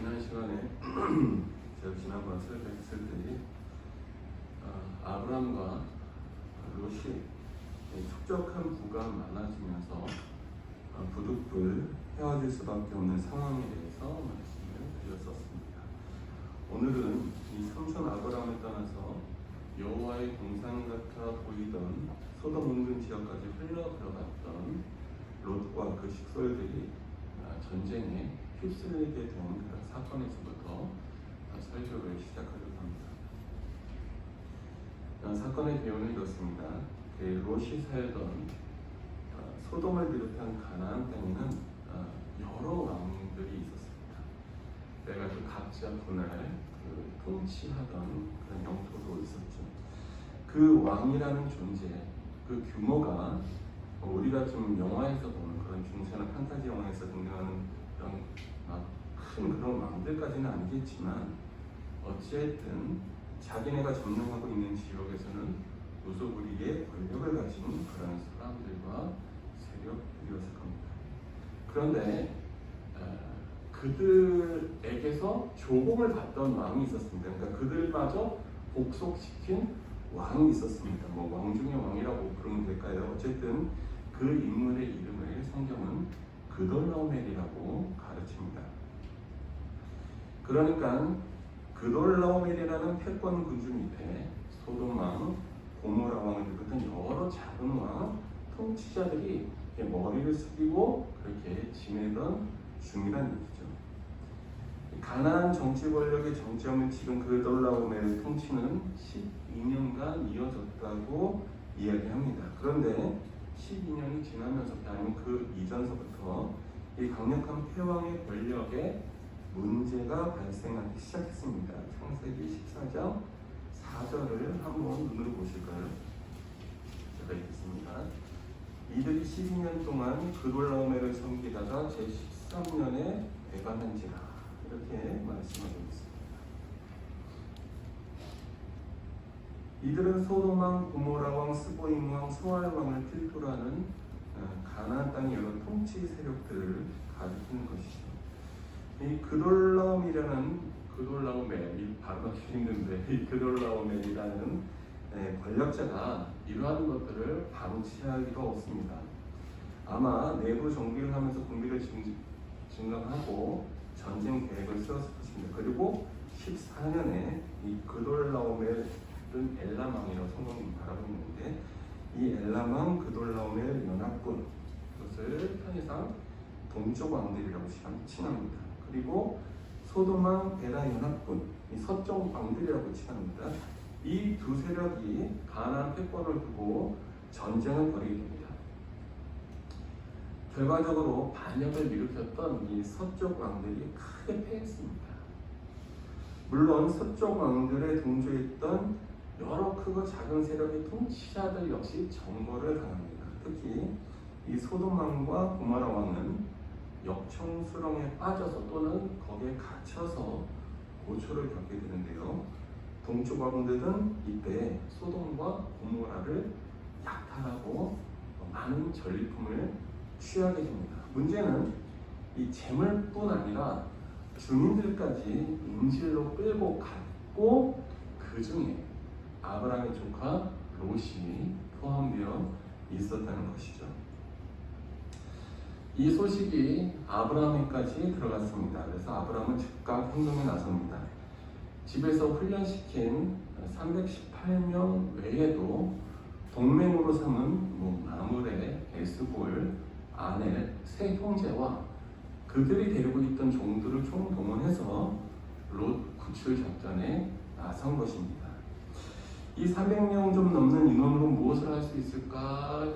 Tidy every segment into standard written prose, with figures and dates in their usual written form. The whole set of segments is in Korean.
지난 시간에 제가 지난번 설명했을 때 아브람과 롯이 촉적한 부가 많아지면서 부득불 헤어질 수밖에 없는 상황에 대해서 말씀을 드렸었습니다. 오늘은 이 삼손 아브람을 떠나서 여호와의 동산 같아 보이던 소돔 인근 지역까지 흘러 들어갔던 롯과 그 식솔들이 전쟁에 휩쓸리게 된 그런 사건에서부터 설교를 시작하려고 합니다. 사건의 배경은 이렇습니다. 롯이 살던 소돔을 비롯한 가나안 땅에는 여러 왕들이 있었습니다. 내가 그 각자 분할 통치하던 그런 영토도 있었죠. 그 왕이라는 존재, 그 규모가 우리가 좀 영화에서 보는 그런 중세나 판타지 영화에서 등장하는 그런 큰 그런 왕들까지는 아니겠지만 어쨌든 자기네가 점령하고 있는 지역에서는 무소불위의 권력을 가진 그런 사람들과 세력들이었을 겁니다. 그런데 그들에게서 조공을 받던 왕이 있었습니다. 그러니까 그들마저 복속시킨 왕이 있었습니다. 뭐 왕 중의 왕이라고 부르면 될까요? 어쨌든 그 인물의 이름을 성경은 그돌라오멜이라고 가르칩니다. 그러니까 그돌라오멜이라는 패권 군주 밑에 소돔 왕, 고모라 왕을 비롯한 여러 작은 왕 통치자들이 머리를 숙이고 그렇게 지내던 중이란 얘기죠. 가나안 정치 권력의 정점은 지금 그돌라오멜의 통치는 12년간 이어졌다고 이야기합니다. 그런데 12년이 지나면서부터 아니면 그 이전서부터 이 강력한 패왕의 권력에 문제가 발생하기 시작했습니다. 창세기 14장 4절을 한번 눈으로 보실까요? 제가 읽겠습니다. 이들이 12년 동안 그돌라오멜을 섬기다가 제13년에 배반한지라, 이렇게 말씀하고 있습니다. 이들은 소돔 왕, 고모라 왕, 스보임 왕, 소알 왕을 필두로 하는 가나안 땅의 여러 통치 세력들을 가리키는 것이죠. 이 그돌라오멜이라는 발음하기 힘든데 이 그돌라오멜이라는 권력자가 이러한 것들을 방치하기가 없습니다. 아마 내부 정비를 하면서 군비를 증강하고 전쟁 계획을 세웠을 것입니다. 그리고 14년에 이 그돌라오멜 엘람왕이라고 성경이 말하고 있는데 이 엘람왕 그돌라오멜 연합군, 그것을 편의상 동쪽 왕들이라고 칭합니다. 그리고 소돔왕 베라 연합군, 이 서쪽 왕들이라고 칭합니다. 이 두 세력이 가나안 패권을 두고 전쟁을 벌이게 됩니다. 결과적으로 반역을 일으켰던 이 서쪽 왕들이 크게 패했습니다. 물론 서쪽 왕들의 동조했던 여러 크고 작은 세력의 통치자들 역시 정벌을 당합니다. 특히 이 소돔 왕과 고모라 왕은 역청수렁에 빠져서 또는 거기에 갇혀서 고초를 겪게 되는데요. 동쪽 왕들은 이때 소돔과 고모라를 약탈하고 많은 전리품을 취하게 됩니다. 문제는 이 재물뿐 아니라 주민들까지 인질로 끌고 갔고 그 중에 아브라함의 조카 롯이 포함되어 있었다는 것이죠. 이 소식이 아브라함에까지 들어갔습니다. 그래서 아브라함은 즉각 행동에 나섭니다. 집에서 훈련시킨 318명 외에도 동맹으로 삼은 마므레, 에스볼, 아넬 세 형제와 그들이 데리고 있던 종들을 총동원해서 롯 구출 작전에 나선 것입니다. 이 300명 좀 넘는 인원으로 무엇을 할 수 있을까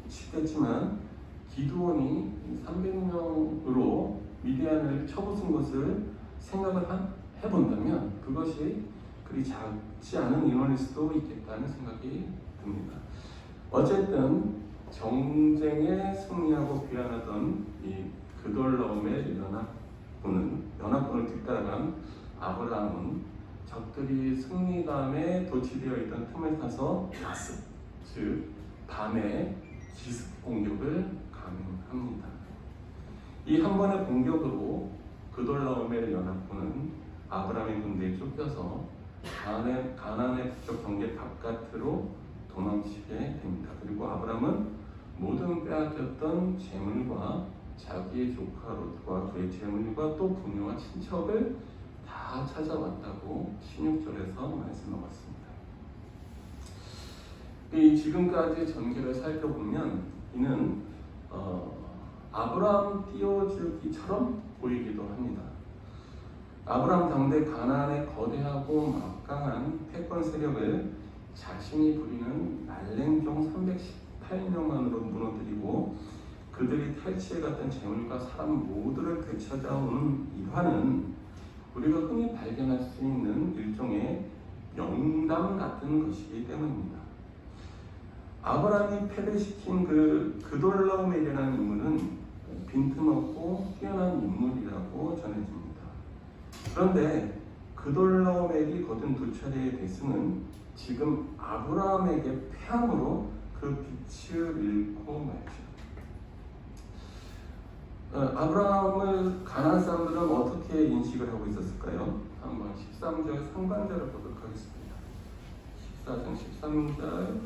싶겠지만 기드온이 300명으로 미디안을 쳐부순 것을 생각을 해본다면 그것이 그리 작지 않은 인원일 수도 있겠다는 생각이 듭니다. 어쨌든 정쟁에 승리하고 귀환하던 이 그돌라오멜 연합군을 뒤따라간 아브라함은 적들이 승리감에 도취되어 있던 틈을 타서 야습, 즉 밤에 기습 공격을 감행합니다. 이 한 번의 공격으로 그돌라오멜 연합군은 아브라함의 군대에 쫓겨서 가나안의 북쪽 경계 바깥으로 도망치게 됩니다. 그리고 아브라함은 모든 빼앗겼던 재물과 자기의 조카 롯과 그의 재물과 또 부녀와 친척을 다 찾아왔다고 16절에서 말씀하고 있습니다. 이 지금까지의 전개를 살펴보면 이는 아브라함 띄워주기처럼 보이기도 합니다. 아브라함 당대 가나안의 거대하고 막강한 패권 세력을 자신이 부리는 난랭종 318명만으로 무너뜨리고 그들이 탈취해갔던 재물과 사람 모두를 되찾아오는 일화는 우리가 흔히 발견할 수 있는 일종의 영담 같은 것이기 때문입니다. 아브라함이 패배시킨 그돌라오멜이라는 인물은 빈틈없고 뛰어난 인물이라고 전해집니다. 그런데 그돌라오멜이 거둔 두 차례의 대승은 지금 아브라함에게 패함으로 그 빛을 잃고 말죠. 아브라함을 가나안 사람들은 어떻게 인식을 하고 있었을까요? 한번 13절 상반절을 보도록 하겠습니다. 14장 13절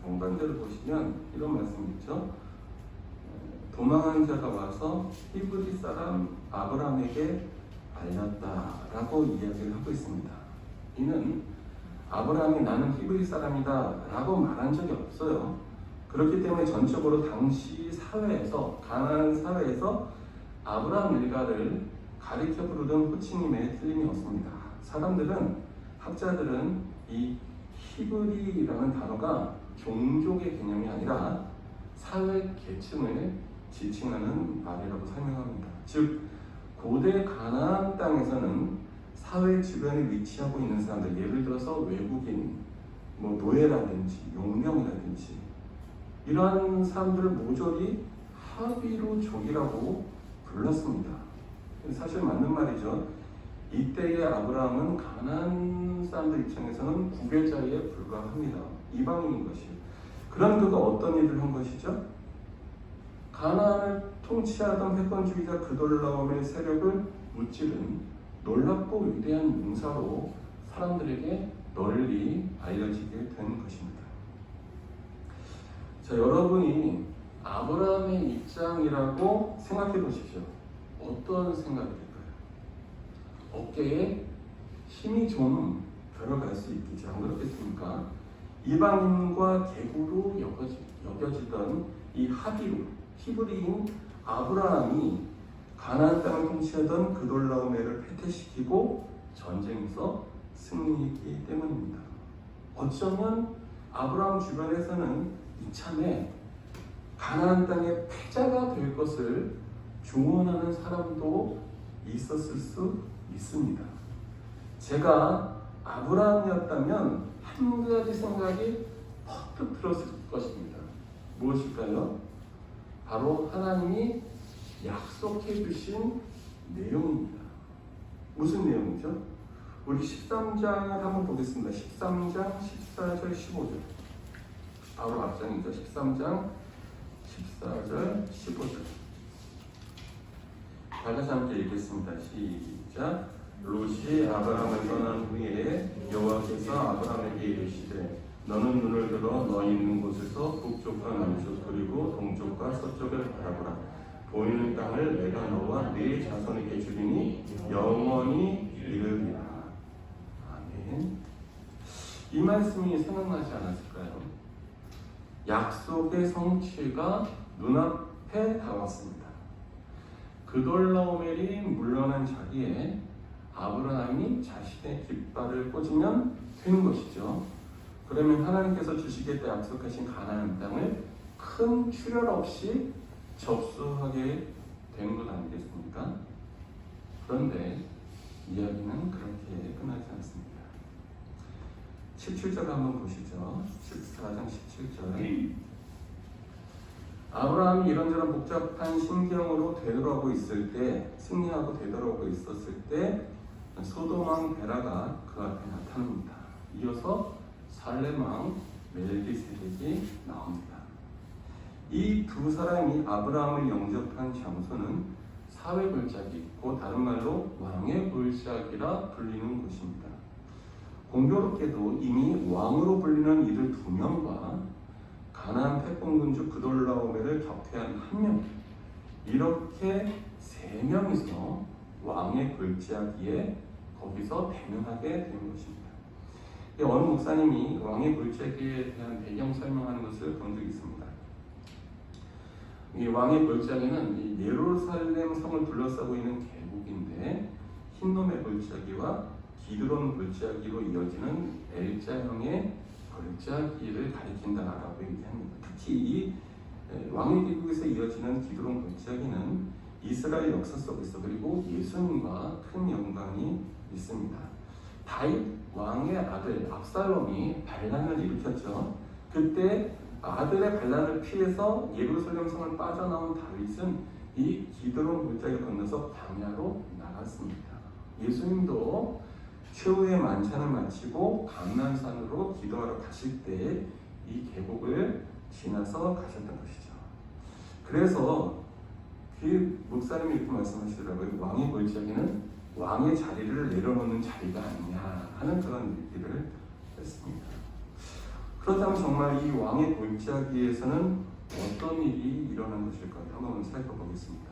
상반절을 보시면 이런 말씀이 있죠. 도망한 자가 와서 히브리 사람 아브라함에게 알렸다라고 이야기를 하고 있습니다. 이는 아브라함이 나는 히브리 사람이다 라고 말한 적이 없어요. 그렇기 때문에 전적으로 당시 사회에서, 가나안 사회에서 아브라함 일가를 가리켜 부르던 호칭임에 틀림이 없습니다. 학자들은 이 히브리라는 단어가 종족의 개념이 아니라 사회 계층을 지칭하는 말이라고 설명합니다. 즉 고대 가나안 땅에서는 사회 주변에 위치하고 있는 사람들, 예를 들어서 외국인, 노예라든지 용병이라든지 이러한 사람들을 모조리 하비루족이라고 불렀습니다. 사실 맞는 말이죠. 이때의 아브라함은 가나안 사람들 입장에서는 구별자에 불과합니다. 이방인인 것이. 그런 그가 어떤 일을 한 것이죠? 가나안을 통치하던 패권주의자 그돌라오멜 세력을 무찌른 놀랍고 위대한 용사로 사람들에게 널리 알려지게 된 것입니다. 자, 여러분이 아브라함의 입장이라고 생각해 보십시오. 어떤 생각이 들까요? 어깨에 힘이 좀 들어갈 수 있겠지, 안 그렇겠습니까? 이방인과 개구로 여겨지던 이 히브리인 아브라함이 가나안 땅을 통치하던 그돌라오멜을 패퇴시키고 전쟁에서 승리했기 때문입니다. 어쩌면 아브라함 주변에서는 이참에 가나안 땅의 패자가 될 것을 조언하는 사람도 있었을 수 있습니다. 제가 아브라함이었다면 한 가지 생각이 퍼뜩 들었을 것입니다. 무엇일까요? 바로 하나님이 약속해 주신 내용입니다. 무슨 내용이죠? 우리 13장을 한번 보겠습니다. 13장 14절 15절 바로 앞장이죠. 13장 14절 15절 다 같이 함께 읽겠습니다. 시작. 롯이 아브라함을 떠난 후에 여호와께서 아브라함에게 이르시되 너는 눈을 들어 너 있는 곳에서 북쪽과 남쪽 그리고 동쪽과 서쪽을 바라보라. 보이는 땅을 내가 너와 네 자손에게 주리니 영원히 이르리라. 아멘. 이 말씀이 생각나지 않았을까요? 약속의 성취가 눈앞에 다가왔습니다. 그돌라오멜이 물러난 자리에 아브라함이 자신의 깃발을 꽂으면 되는 것이죠. 그러면 하나님께서 주시겠다 약속하신 가나안 땅을 큰 출혈 없이 접수하게 되는 것 아니겠습니까? 그런데 이야기는 그렇게 끝나지 않습니다. 17절 한번 보시죠. 14장 17절. 아브라함이 이런저런 복잡한 심경으로 되돌아오고 있을 때, 승리하고 되돌아오고 있었을 때 소돔 왕 베라가 그 앞에 나타납니다. 이어서 살렘 왕 멜기세덱이 나옵니다. 이 두 사람이 아브라함을 영접한 장소는 사회 골짜기, 곧 다른 말로 왕의 골짜기라 불리는 곳입니다. 공교롭게도 이미 왕으로 불리는 이들 2명과 가나안 패권군주 그돌라오메를 격퇴한 1명, 이렇게 3명이서 왕의 골짜기에 거기서 대면하게 된 것입니다. 어느 목사님이 왕의 골짜기에 대한 배경 설명하는 것을 본 적이 있습니다. 이 왕의 골짜기는 이 예루살렘 성을 둘러싸고 있는 계곡인데, 흰놈의 골짜기와 기드론 골짜기로 이어지는 L자형의 골짜기를 가리킨다라고 얘기합니다. 특히 이 왕의 계곡에서 이어지는 기드론 골짜기는 이스라엘 역사 속에서 그리고 예수님과 큰 연관이 있습니다. 다윗 왕의 아들 압살롬이 반란을 일으켰죠. 그때 아들의 반란을 피해서 예루살렘 성을 빠져나온 다윗은 이 기드론 골짜기를 건너서 광야로 나갔습니다. 예수님도 최후의 만찬을 마치고 감난산으로 기도하러 가실 때 이 계곡을 지나서 가셨던 것이죠. 그래서 그 목사님이 이렇게 말씀하시더라고요. 왕의 골짜기는 왕의 자리를 내려놓는 자리가 아니냐 하는 그런 얘기를 했습니다. 그렇다면 정말 이 왕의 골짜기에서는 어떤 일이 일어난 것일까요? 한번 살펴보겠습니다.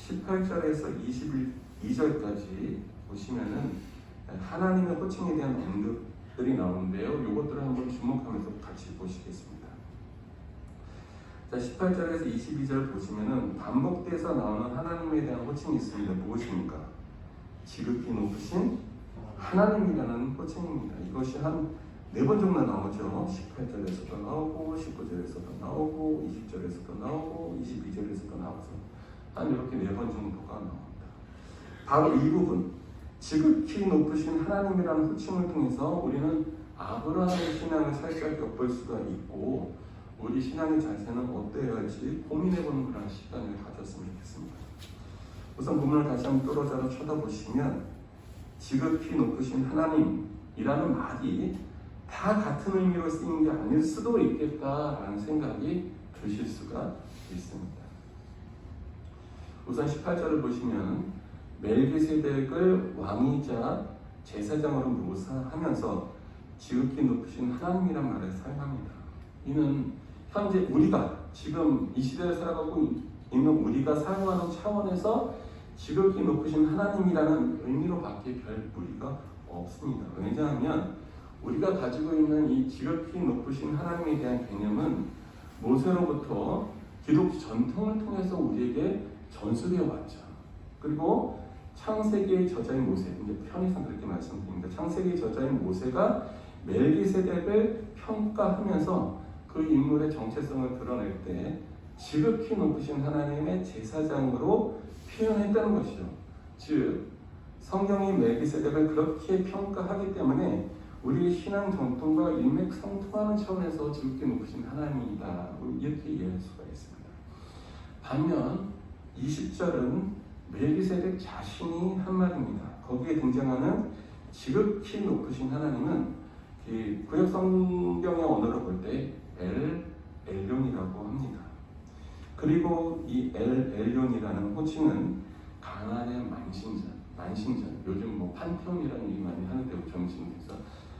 18절에서 22절까지 보시면은 하나님의 호칭에 대한 언급들이 나오는데요. 이것들을 한번 주목하면서 같이 보시겠습니다. 자, 18절에서 22절 보시면은 반복돼서 나오는 하나님에 대한 호칭이 있습니다. 무엇입니까? 지극히 높으신 하나님이라는 호칭입니다. 이것이 한 4번 정도 나오죠. 18절에서도 나오고 19절에서도 나오고 20절에서도 나오고 22절에서도 나와서 한 이렇게 4번 정도가 나옵니다. 바로 이 부분, 지극히 높으신 하나님이라는 호칭을 통해서 우리는 아브라함의 신앙을 살짝 엿볼 수가 있고, 우리 신앙의 자세는 어때야 할지 고민해보는 그런 시간을 가졌으면 좋겠습니다. 우선 본문을 다시 한번 뚫어져서 쳐다보시면 지극히 높으신 하나님이라는 말이 다 같은 의미로 쓰인 게 아닐 수도 있겠다라는 생각이 드실 수가 있습니다. 우선 18절을 보시면 멜기세덱을 왕이자 제사장으로 묘사하면서 지극히 높으신 하나님이란 말을 사용합니다. 이는 현재 우리가 지금 이 시대를 살아가고 있는 우리가 사용하는 차원에서 지극히 높으신 하나님이라는 의미로밖에 별 무리가 없습니다. 왜냐하면 우리가 가지고 있는 이 지극히 높으신 하나님에 대한 개념은 모세로부터 기독 전통을 통해서 우리에게 전수되어 왔죠. 그리고 창세기의 저자인 모세, 이제 편의상 그렇게 말씀드립니다. 창세기의 저자인 모세가 멜기세덱을 평가하면서 그 인물의 정체성을 드러낼 때 지극히 높으신 하나님의 제사장으로 표현했다는 것이죠. 즉 성경이 멜기세덱을 그렇게 평가하기 때문에 우리의 신앙 전통과 일맥상통하는 차원에서 지극히 높으신 하나님이다, 이렇게 이해할 수가 있습니다. 반면 20절은 멜기세덱 자신이 한 말입니다. 거기에 등장하는 지극히 높으신 하나님은 구약 성경의 언어로 볼 때 엘 엘론이라고 합니다. 그리고 이 엘 엘론이라는 호칭은 가나안의 만신전, 요즘 뭐 판테온이라는 얘기 많이 하는데 정신에서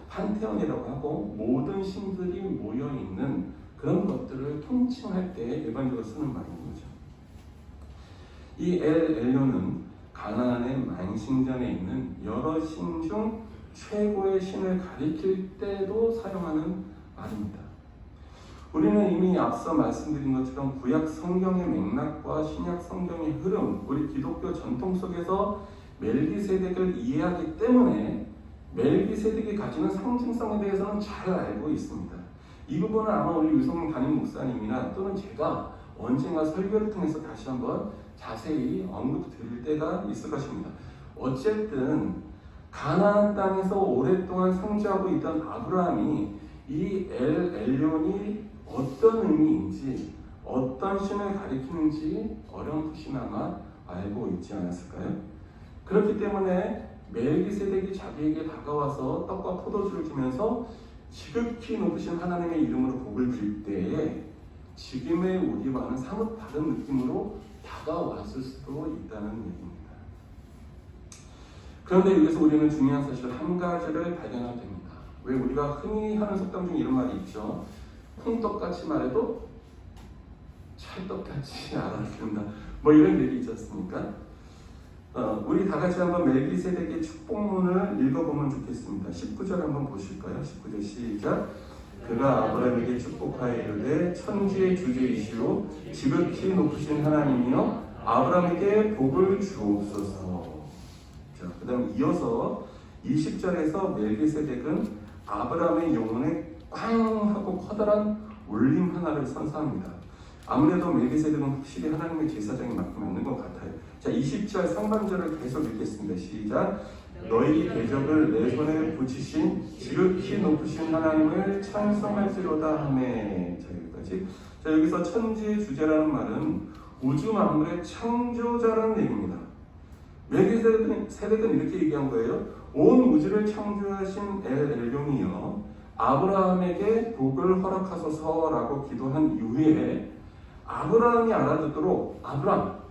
판테온이라고 하고 모든 신들이 모여 있는 그런 것들을 통칭할 때 일반적으로 쓰는 말인 거죠. 이 엘 엘론은 가나안의 만신전에 있는 여러 신 중 최고의 신을 가리킬 때도 사용하는 말입니다. 우리는 이미 앞서 말씀드린 것처럼 구약 성경의 맥락과 신약 성경의 흐름, 우리 기독교 전통 속에서 멜기세덱을 이해하기 때문에 멜기세덱이 가지는 상징성에 대해서는 잘 알고 있습니다. 이 부분은 아마 우리 유성민 담임 목사님이나 또는 제가 언젠가 설교를 통해서 다시 한번 자세히 언급드릴 때가 있을 것입니다. 어쨌든 가나안 땅에서 오랫동안 상주하고 있던 아브라함이 이 엘 엘론이 어떤 의미인지, 어떤 신을 가리키는지 어렴풋이나마 알고 있지 않았을까요? 그렇기 때문에 멜기세덱이 자기에게 다가와서 떡과 포도주를 주면서 지극히 높으신 하나님의 이름으로 복을 드릴 때에 지금의 우리와는 사뭇 다른 느낌으로 다가왔을 수도 있다는 얘기입니다. 그런데 여기서 우리는 중요한 사실 한 가지를 발견하게 됩니다. 왜 우리가 흔히 하는 속담 중에 이런 말이 있죠. 콩떡같이 말해도 찰떡같이 알아듣는다. 뭐 이런 얘기 있지 않습니까? 우리 다 같이 한번 멜기세덱의 축복문을 읽어보면 좋겠습니다. 19절 한번 보실까요? 19절 시작. 그가 아브라함에게 축복하여 이르되 천지의 주주이시오 지극히 높으신 하나님이여 아브라함에게 복을 주옵소서. 자, 그 다음 이어서 20절에서 멜기세덱은 아브라함의 영혼에 꽝 하고 커다란 울림 하나를 선사합니다. 아무래도 멜기세덱은 확실히 하나님의 제사장이 맞는 것 같아요. 자, 20절 상반절을 계속 읽겠습니다. 시작. 너희 대적을 내 손에 붙이신 지극히 높으신 하나님을 찬송할지로다 하매. 자, 여기까지. 자, 여기서 천지의 주제라는 말은 우주 만물의 창조자라는 얘기입니다. 멜기세덱은 이렇게 얘기한 거예요. 온 우주를 창조하신 엘용이여 아브라함에게 복을 허락하소서라고 기도한 이후에 아브라함이 알아듣도록 아브라함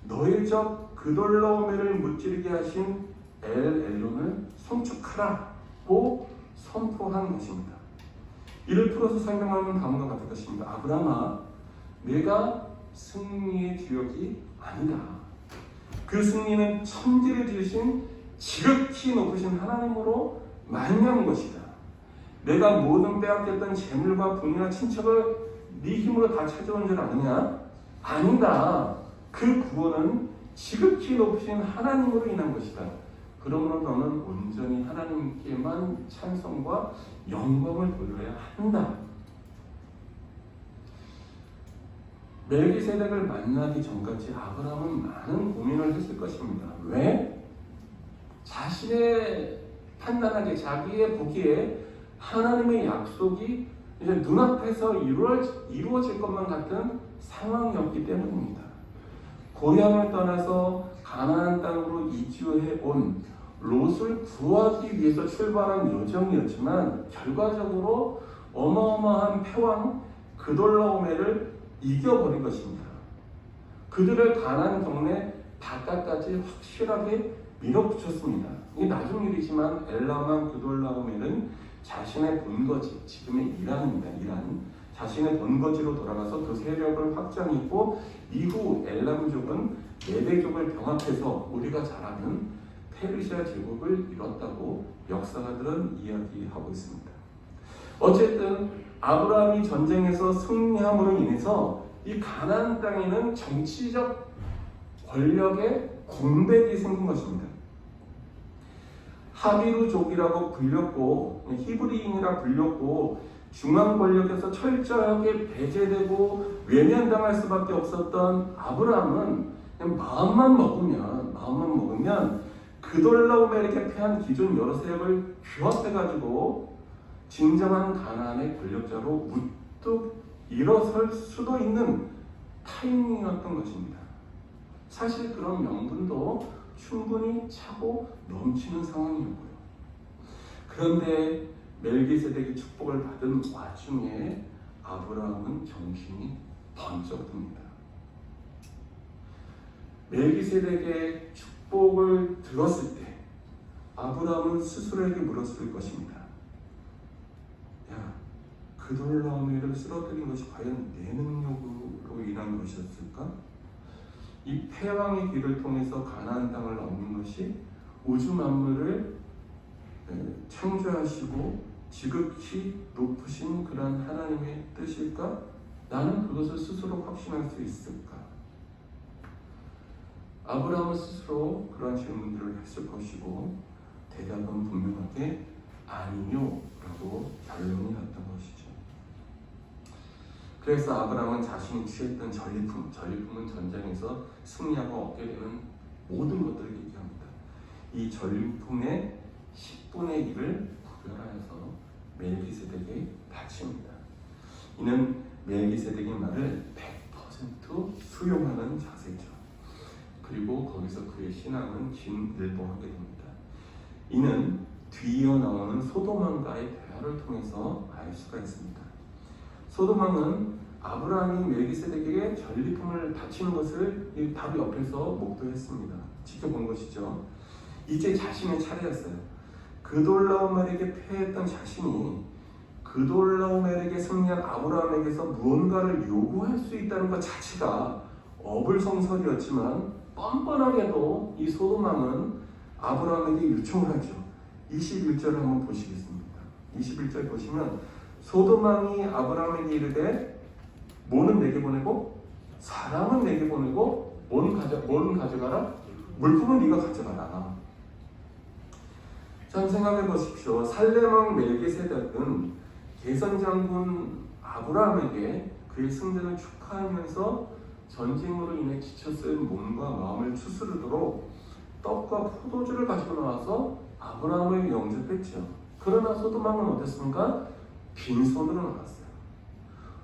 너의 적 그돌라오메를 무찌르게 하신 엘용을 송축하라고 선포한 것입니다. 이를 풀어서 설명하면 다음과 같을 것입니다. 아브라함아, 내가 승리의 주역이 아니다. 그 승리는 천지를 지으신 지극히 높으신 하나님으로 말미암은 것이다. 내가 모든 빼앗겼던 재물과 부녀와 친척을 네 힘으로 다 찾아온 줄 아느냐? 아니다. 그 구원은 지극히 높으신 하나님으로 인한 것이다. 그러므로 너는 온전히 하나님께만 찬송과 영광을 돌려야 한다. 멜기세덱을 만나기 전까지 아브라함은 많은 고민을 했을 것입니다. 왜? 자신의 판단하기에 자기의 보기에 하나님의 약속이 이제 눈앞에서 이루어질 것만 같은 상황이었기 때문입니다. 고향을 떠나서 가나안 땅으로 이주해 온 롯을 구하기 위해서 출발한 여정이었지만 결과적으로 어마어마한 패왕 그돌라오메를 이겨버린 것입니다. 그들을 가나안 동네 바깥까지 확실하게 밀어붙였습니다. 이게 나중 일이지만 엘람왕 그돌라오메는 자신의 본거지, 지금의 이란입니다. 이란. 자신의 본거지로 돌아가서 그 세력을 확장했고 이후 엘람족은 메대족을 병합해서 우리가 잘 아는 페르시아 제국을 이뤘다고 역사가들은 이야기하고 있습니다. 어쨌든 아브라함이 전쟁에서 승리함으로 인해서 이 가나안 땅에는 정치적 권력의 공백이 생긴 것입니다. 하비루족이라고 불렸고 히브리인이라 불렸고 중앙 권력에서 철저하게 배제되고 외면당할 수밖에 없었던 아브라함은 그냥 마음만 먹으면 그돌라오메에게 패한 기존 여러 세력을 규합해가지고 진정한 가나안의 권력자로 우뚝 일어설 수도 있는 타이밍이었던 것입니다. 사실 그런 명분도 충분히 차고 넘치는 상황이었고요. 그런데 멜기세덱의 축복을 받은 와중에 아브라함은 정신이 번쩍 듭니다. 멜기세덱의 축복을 들었을 때 아브라함은 스스로에게 물었을 것입니다. 야, 그돌라오메를 쓰러뜨린 것이 과연 내 능력으로 인한 것이었을까? 이 패왕의 길을 통해서 가나안 땅을 얻는 것이 우주 만물을 창조하시고 지극히 높으신 그런 하나님의 뜻일까? 나는 그것을 스스로 확신할 수 있을까? 아브라함은 스스로 그런 질문들을 했을 것이고 대답은 분명하게 아니요 라고 결론이 났던 것이죠. 그래서 아브라함은 자신이 취했던 전리품은 전쟁에서 승리하고 얻게 되는 모든 것들을 얘기합니다. 이 전리품의 10분의 1을 구별하여서 멜기세덱에 바칩니다. 이는 멜기세덱의 말을 100% 수용하는 자세죠. 그리고 거기서 그의 신앙은 진일보하게 됩니다. 이는 뒤이어 나오는 소돔왕과의 대화를 통해서 알 수가 있습니다. 소돔왕은 아브라함이 멜기세덱에게 전리품을 바치는 것을 바로 옆에서 목도했습니다. 지켜본 것이죠. 이제 자신의 차례였어요. 그돌라오멜에게 패했던 자신이 그돌라오멜에게 승리한 아브라함에게서 무언가를 요구할 수 있다는 것 자체가 어불성설이었지만 뻔뻔하게도 이 소돔왕은 아브라함에게 요청을 하죠. 21절을 한번 보시겠습니다. 21절 보시면 소돔왕이 아브라함에게 이르되 뭐는 내게 보내고 사람은 내게 보내고 뭐는 가져가라? 물품은 네가 가져가라. 참 생각해 보십시오. 살렘왕 멜기세덱은 개선장군 아브라함에게 그의 승전을 축하하면서 전쟁으로 인해 지쳐쓴 몸과 마음을 추스르도록 떡과 포도주를 가지고 나와서 아브라함을 영접했죠. 그러나 소돔왕은 어땠습니까? 빈손으로 나왔어요.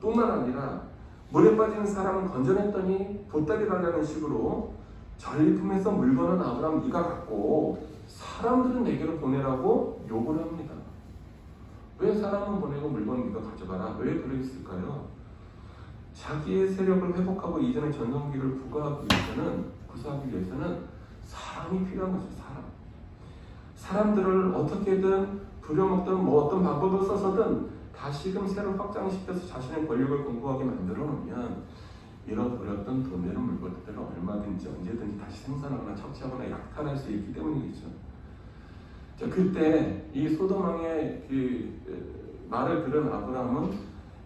뿐만 아니라 물에 빠진 사람은 건져냈더니 보따리 달라는 식으로 전리품에서 물건은 아브라함 네가 갖고 사람들은 내게로 보내라고 요구를 합니다. 왜 사람은 보내고 물건은 네가 가져가라? 왜 그랬을까요? 자기의 세력을 회복하고 이전의 전성기를 구하기 위해서는 사람이 필요한 거죠. 사람들을 어떻게든 부려먹든 어떤 방법을 써서든 다시금 새로 확장시켜서 자신의 권력을 공고하게 만들어 놓으면 잃어버렸던 돈 되는 물건들을 얼마든지 언제든지 다시 생산하거나 척취하거나 약탈할 수 있기 때문이겠죠. 자, 그때 이 소돔왕의 그 말을 들은 아브라함은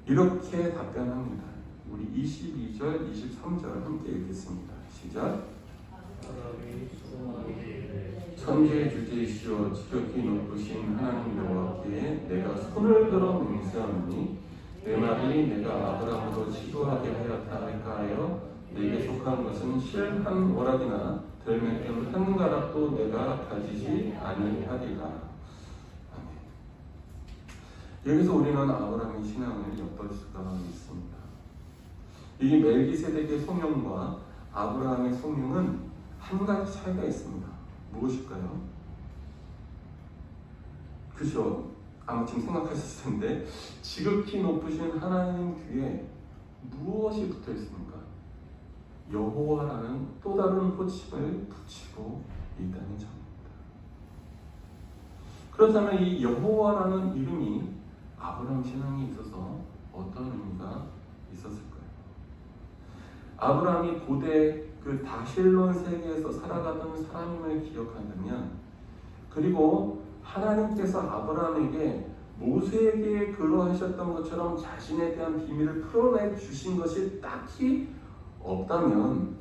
이렇게 답변합니다. 우리 22절, 23절 함께 읽겠습니다. 시작. 천지의 주제이시오 지극히 높으신 하나님 여호와께 내가 손을 들어 맹세하노니 내 말이 내가 아브라함으로 지도하게 하였다 할까 하여 내게 속한 것은 실 한 오락이나 들매금 한 가락도 내가 가지지 아니하리라. 여기서 우리는 아브라함의 신앙을 엿볼 수가 있습니다. 이 멜기세덱의 소명과 아브라함의 소명은 한 가지 차이가 있습니다. 무엇일까요? 그죠? 아마 지금 생각하셨을 텐데 지극히 높으신 하나님 뒤에 무엇이 붙어 있습니까? 여호와라는 또 다른 호칭을 붙이고 있다는 점입니다. 그렇다면 이 여호와라는 이름이 아브라함 신앙에 있어서 어떤 의미가 있었을까요? 아브라함이 고대 그 다실론 세계에서 살아가던 사람임을 기억한다면, 그리고 하나님께서 아브라함에게 모세에게 그러하셨던 것처럼 자신에 대한 비밀을 풀어내 주신 것이 딱히 없다면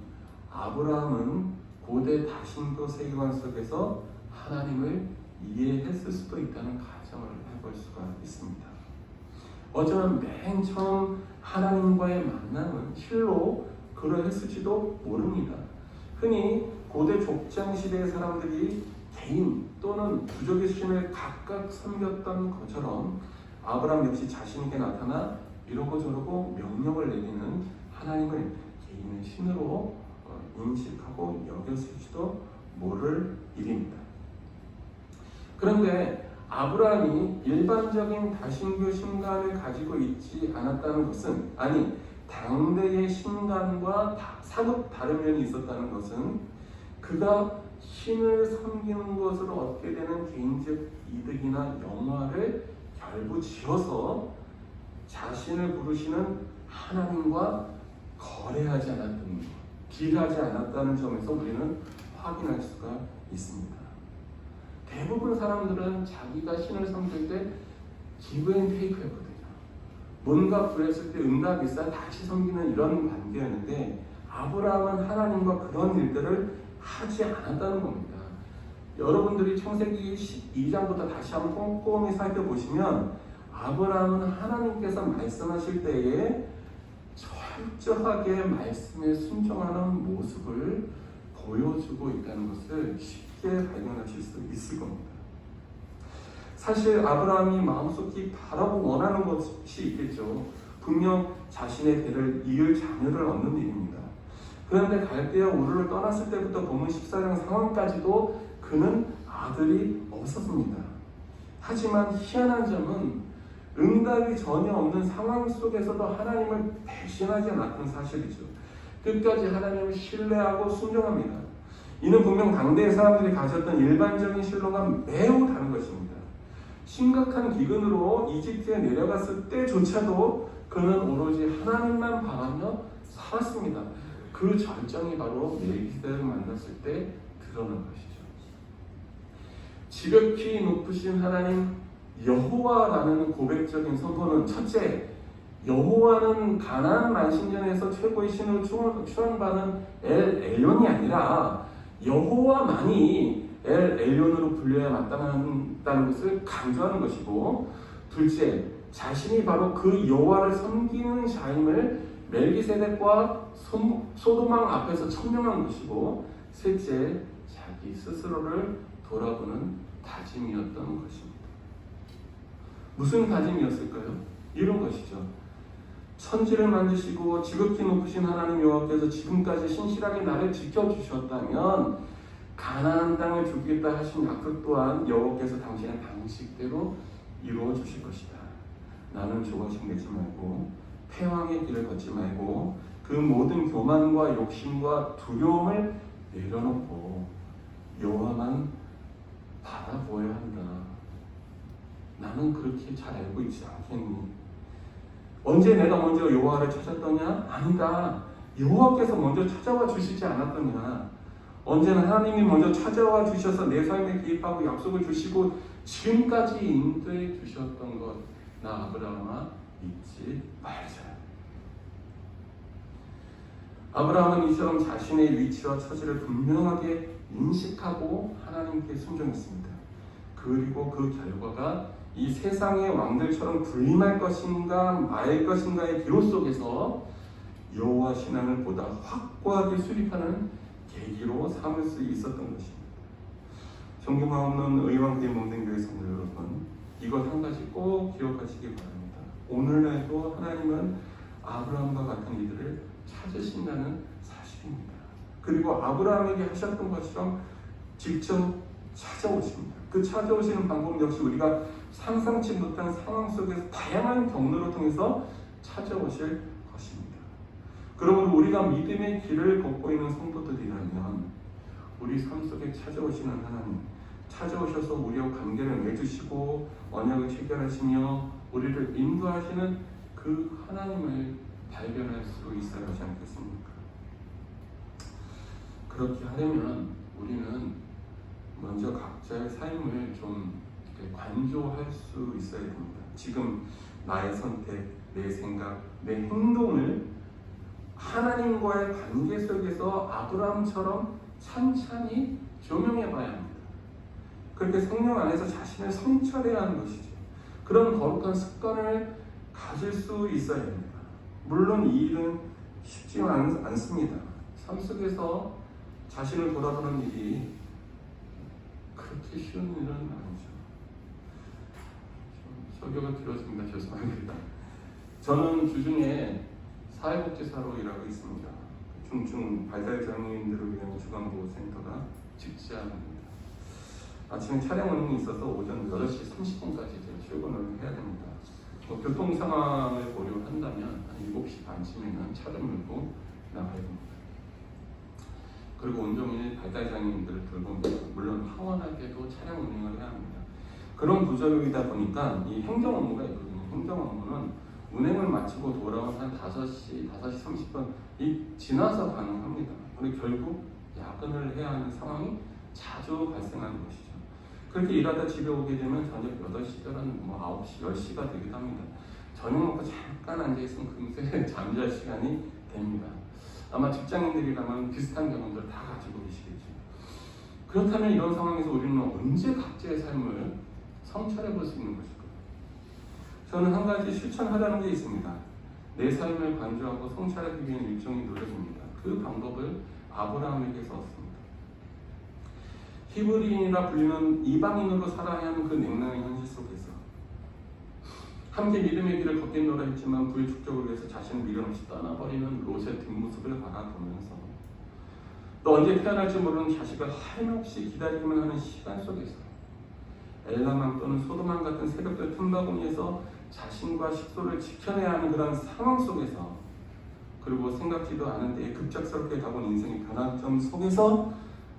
아브라함은 고대 다신교 세계관 속에서 하나님을 이해했을 수도 있다는 가정을 해볼 수가 있습니다. 어쩌면 맨 처음 하나님과의 만남은 실로 그러했을지도 모릅니다. 흔히 고대 족장 시대의 사람들이 개인 또는 부족의 신을 각각 섬겼던 것처럼 아브라함 역시 자신에게 나타나 이러고 저러고 명령을 내리는 하나님을 개인의 신으로 인식하고 여겼을지도 모를 일입니다. 그런데 아브라함이 일반적인 다신교 신간을 가지고 있지 않았다는 것은, 아니 당대의 신간과 사뭇 다른 면이 있었다는 것은 그가 신을 섬기는 것으로 얻게 되는 개인적 이득이나 영화를 결부지어서 자신을 부르시는 하나님과 거래하지 않았던, 딜하지 않았다는 점에서 우리는 확인할 수가 있습니다. 대부분 사람들은 자기가 신을 섬길 때 기브 앤 테이크였거든요. 뭔가 구했을 때 응답 일사 다시 섬기는 이런 관계였는데 아브라함은 하나님과 그런 일들을 하지 않았다는 겁니다. 여러분들이 창세기 12장부터 다시 한번 꼼꼼히 살펴보시면 아브라함은 하나님께서 말씀하실 때에 철저하게 말씀에 순종하는 모습을 보여주고 있다는 것을 쉽게 발견하실 수 있을 겁니다. 사실 아브라함이 마음속히 바라고 원하는 것이 있겠죠. 분명 자신의 대를 이을 자녀를 얻는 일입니다. 그런데 갈대아 우르를 떠났을 때부터 본문 14장 상황까지도 그는 아들이 없었습니다. 하지만 희한한 점은 응답이 전혀 없는 상황 속에서도 하나님을 배신하지 않았던 사실이죠. 끝까지 하나님을 신뢰하고 순종합니다. 이는 분명 당대의 사람들이 가졌던 일반적인 신뢰가 매우 다른 것입니다. 심각한 기근으로 이집트에 내려갔을 때조차도 그는 오로지 하나님만 바라며 살았습니다. 그 절정이 바로 멜기세덱을 만났을 때 드러난 것이죠. 지극히 높으신 하나님 여호와라는 고백적인 선포는 첫째, 여호와는 가나안 만신전에서 최고의 신으로 추앙받는 엘 엘론이 아니라 여호와만이 엘 엘론으로 불려야 마땅하다는 것을 강조하는 것이고, 둘째, 자신이 바로 그 여호와를 섬기는 자임을 멜기세덱과 소돔왕 앞에서 천명한 것이고, 셋째, 자기 스스로를 돌아보는 다짐이었던 것입니다. 무슨 다짐이었을까요? 이런 것이죠. 천지를 만드시고 지극히 높으신 하나님 여호와께서 지금까지 신실하게 나를 지켜주셨다면 가나안 땅을 주겠다 하신 약속 또한 여호와께서 당신의 방식대로 이루어 주실 것이다. 나는 조금씩 내지 말고 패왕의 길을 걷지 말고 그 모든 교만과 욕심과 두려움을 내려놓고 여호와만 바라보아야 한다. 나는 그렇게 잘 알고 있지 않겠니? 언제 내가 먼저 여호와를 찾았더냐? 아니다. 여호와께서 먼저 찾아와 주시지 않았더냐? 언제나 하나님이 먼저 찾아와 주셔서 내 삶에 개입하고 약속을 주시고 지금까지 인도해 주셨던 것, 나 아브라함아 잊지 말자. 아브라함은 이처럼 자신의 위치와 처지를 분명하게 인식하고 하나님께 순종했습니다. 그리고 그 결과가 이 세상의 왕들처럼 군림할 것인가 말 것인가의 기로 속에서 여호와 신앙을 보다 확고하게 수립하는 계기로 삼을 수 있었던 것입니다. 존경가 없는 의왕 대목den교회 성도 여러분, 이것 한 가지 꼭 기억하시기 바랍니다. 오늘날도 하나님은 아브라함과 같은 이들을 찾으신다는 사실입니다. 그리고 아브라함에게 하셨던 것처럼 직접 찾아오십니다. 그 찾아오시는 방법 역시 우리가 상상치 못한 상황 속에서 다양한 경로를 통해서 찾아오실 것입니다. 그러므로 우리가 믿음의 길을 걷고 있는 성도들이라면 우리 삶 속에 찾아오시는 하나님, 찾아오셔서 우리와 관계를 맺으시고 언약을 체결하시며 우리를 인도하시는 그 하나님을 발견할 수 있어야 하지 않겠습니까? 그렇게 하려면 우리는 먼저 각자의 삶을 좀 관조할 수 있어야 됩니다. 지금 나의 선택, 내 생각, 내 행동을 하나님과의 관계 속에서 아브라함처럼 찬찬히 조명해 봐야 합니다. 그렇게 성령 안에서 자신을 성찰해야 하는 것이죠. 그런 거룩한 습관을 가질 수 있어야 합니다. 물론 이 일은 쉽지 않습니다. 삶 속에서 자신을 돌아보는 일이 그렇게 쉬운 일은 아니죠. 설교가 길어집니다. 죄송합니다. 저는 주중에 사회복지사로 일하고 있습니다. 중증 발달 장애인들을 위한 주간보호센터가 직장입니다. 아침에 촬영 운행이 있어서 오전 8시 30분까지 출근을 해야 됩니다. 교통 상황을 고려한다면 한 7시 반쯤에는 차를 몰고 나가야 됩니다. 그리고 온종일 발달장애인들을 돌봅니다. 물론 하원하게도 차량 운행을 해야 합니다. 그런 구조이다 보니까 이 행정 업무가 있거든요. 행정 업무는 운행을 마치고 돌아온 한 5시 30분이 지나서 가능합니다. 그런데 결국 야근을 해야 하는 상황이 자주 발생하는 것이죠. 그렇게 일하다 집에 오게 되면 저녁 8시들은 9시, 10시가 되기도 합니다. 저녁 먹고 잠깐 앉아있으면 금세 잠잘 시간이 됩니다. 아마 직장인들이라면 비슷한 경험들을 다 가지고 계시겠죠. 그렇다면 이런 상황에서 우리는 언제 각자의 삶을 성찰해 볼 수 있는 것일까요? 저는 한 가지 실천하려는 게 있습니다. 내 삶을 관조하고 성찰하기 위한 일종의 노력입니다. 그 방법을 아브라함에게서 얻습니다. 히브리인이라 불리는 이방인으로 살아야 하는 그 냉랭한 현실 속에서 함께 믿음의 길을 걷겠노라 했지만 부의 축적을 위해서 자신을 미련 없이 떠나버리는 롯의 뒷모습을 바라보면서 또 언제 태어날지 모르는 자식을 한없이 기다리기만 하는 시간 속에서 엘라망 또는 소돔왕 같은 세력들 틈바구니에서 자신과 식소를 지켜내야 하는 그런 상황 속에서, 그리고 생각지도 않은 때에 급작스럽게 가본 인생의 변환점 속에서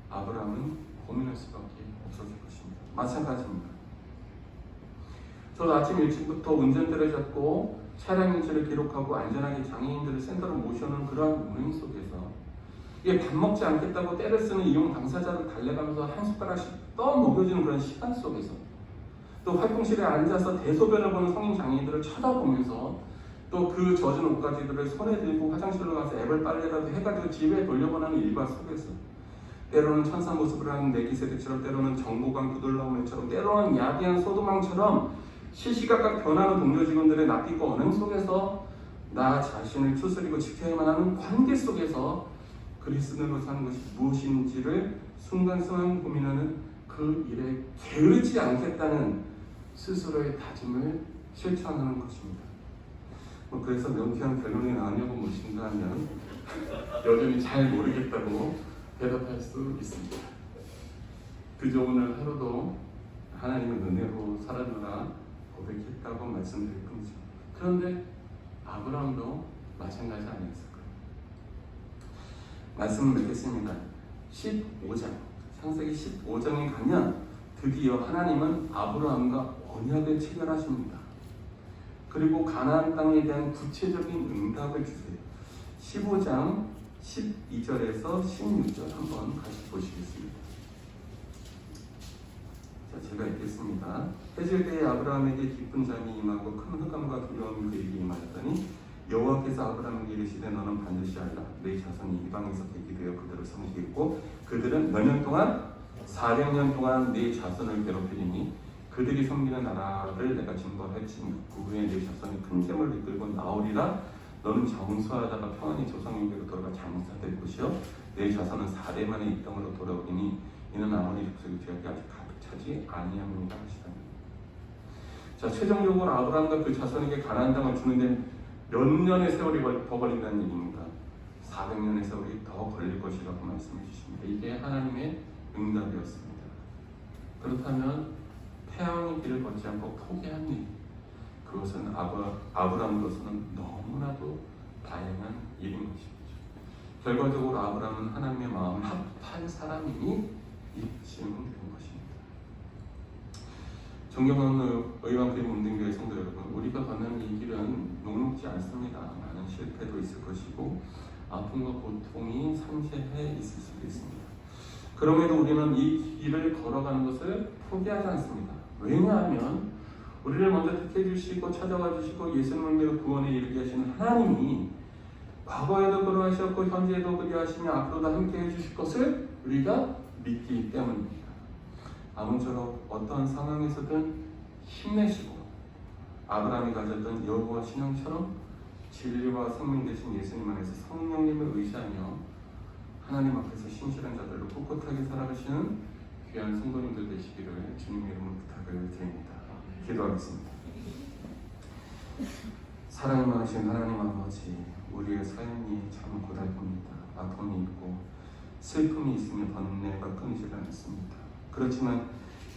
아브라함은 고민할 수밖에 없었을 것입니다. 마찬가지입니다. 저도 아침 일찍부터 운전대를 잡고 차량 위치를 기록하고 안전하게 장애인들을 센터로 모셔오는 그러한 운행 속에서 이게 밥 먹지 않겠다고 때를 쓰는 이용 당사자를 달래가면서 한 숟가락씩 떠먹여주는 그런 시간 속에서, 또 활동실에 앉아서 대소변을 보는 성인 장애인들을 쳐다보면서 또 그 젖은 옷가지들을 손에 들고 화장실로 가서 애벌 빨래라도 해가지고 집에 돌려보내는 일과 속에서, 때로는 천사 모습을 하는 멜기세덱처럼, 때로는 정보관 구들나무처럼, 때로는 야비한 소도망처럼 시시각각 변하는 동료 직원들의 낯익고 언행 속에서 나 자신을 추스리고 지켜야만 하는 관계 속에서 그리스도인으로 사는 것이 무엇인지를 순간순간 고민하는 그 일에 게으르지 않겠다는 스스로의 다짐을 실천하는 것입니다. 그래서 명쾌한 결론이 나오냐고 묻는다면 여전히 잘 모르겠다고 대답할 수 있습니다. 그저 오늘 하루도 하나님의 은혜로 살아주라 고백했다고 말씀드릴 뿐이죠. 그런데 아브라함도 마찬가지 아니었을까요? 말씀을 맺겠습니다. 15장, 창세기 15장에 가면 드디어 하나님은 아브라함과 언약을 체결하십니다. 그리고 가나안 땅에 대한 구체적인 응답을 주세요. 15장 12절에서 16절 한번 같이 보시겠습니다. 자, 제가 읽겠습니다. 해질 때에 아브라함에게 깊은 잠이 임하고 큰 흑암과 두려움이 그에게 임하였더니 여호와께서 아브라함에게 이르시되 너는 반드시 알라. 내 자손이 이방에서 대기되어 그들을 섬기겠고 그들은 몇 년 동안? 400년 동안 내 자손을 괴롭히리니 그들이 섬기는 나라를 내가 징벌할지니 그 후에 내 자손이 큰 재물을 이끌고 나오리라. 너는 정수하다가 평안히 조상에게로 돌아가 장사될 것이요 내 자손은 4대 만에 이 땅으로 돌아오리니 이는 아모리 족속의 죄악이 아직 가득 차지 아니함이니라 하시다. 자, 최종적으로 아브라함과 그 자손에게 가나안 땅을 주는데 몇 년의 세월이 더 걸린다는 얘기입니다. 400년의 세월이 더 걸릴 것이라고 말씀해 주십니다. 이게 하나님의 응답이었습니다. 그렇다면 태양의 길을 걷지 않고 포기한 일, 그것은 아브라함으로서는 너무나도 다양한 일인 것입니다. 결과적으로 아브라함은 하나님의 마음을 합할 사람이니 이 질문된 것입니다. 존경하는 의왕교회 문등교회 성도 여러분, 우리가 걷는 이 길은 녹록지 않습니다. 많은 실패도 있을 것이고 아픔과 고통이 상쇄해 있을 수도 있습니다. 그럼에도 우리는 이 길을 걸어가는 것을 포기하지 않습니다. 왜냐하면 우리를 먼저 택해 주시고 찾아와 주시고 예수님을 믿어 구원에 이르게 하시는 하나님이 과거에도 그러하셨고 현재에도 그리하시며 앞으로도 함께 해주실 것을 우리가 믿기 때문입니다. 아무쪼록 어떠한 상황에서든 힘내시고 아브라함이 가졌던 여호와 신앙처럼 진리와 생명 되신 예수님 안에서 성령님을 의지하며 하나님 앞에서 신실한 자들로 꿋꿋하게 살아가시는 귀한 성도님들 되시기를 주님의 이름으로 부탁을 드립니다. 기도하겠습니다. 사랑이 많으신 하나님 아버지, 우리의 삶이 참 고달픕니다. 아픔이 있고 슬픔이 있으며 번뇌가 끊이지 않습니다. 그렇지만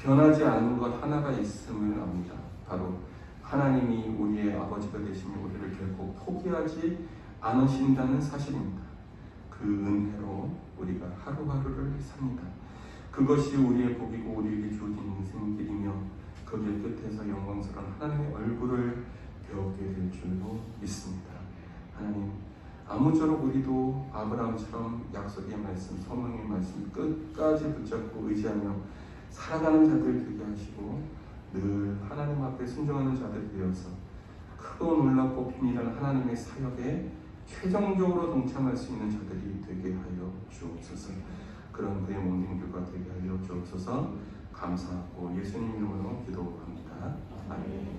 변하지 않는 것 하나가 있음을 압니다. 바로 하나님이 우리의 아버지가 되시며 우리를 결코 포기하지 않으신다는 사실입니다. 그 은혜로 우리가 하루하루를 삽니다. 그것이 우리의 복이고 우리에게 주어진 인생길이며 거기에 끝에서 영광스러운 하나님의 얼굴을 배우게 될 줄로 믿습니다. 하나님, 아무쪼록 우리도 아브라함처럼 약속의 말씀, 소망의 말씀 끝까지 붙잡고 의지하며 살아가는 자들 되게 하시고 늘 하나님 앞에 순종하는 자들 되어서 크고 놀랍고 비밀한 하나님의 사역에 최종적으로 동참할 수 있는 자들이 되게 하여 주옵소서. 그런 그의 모든들과 되게 하여 주옵소서. 감사하고 예수님 이름으로 기도합니다. 아멘.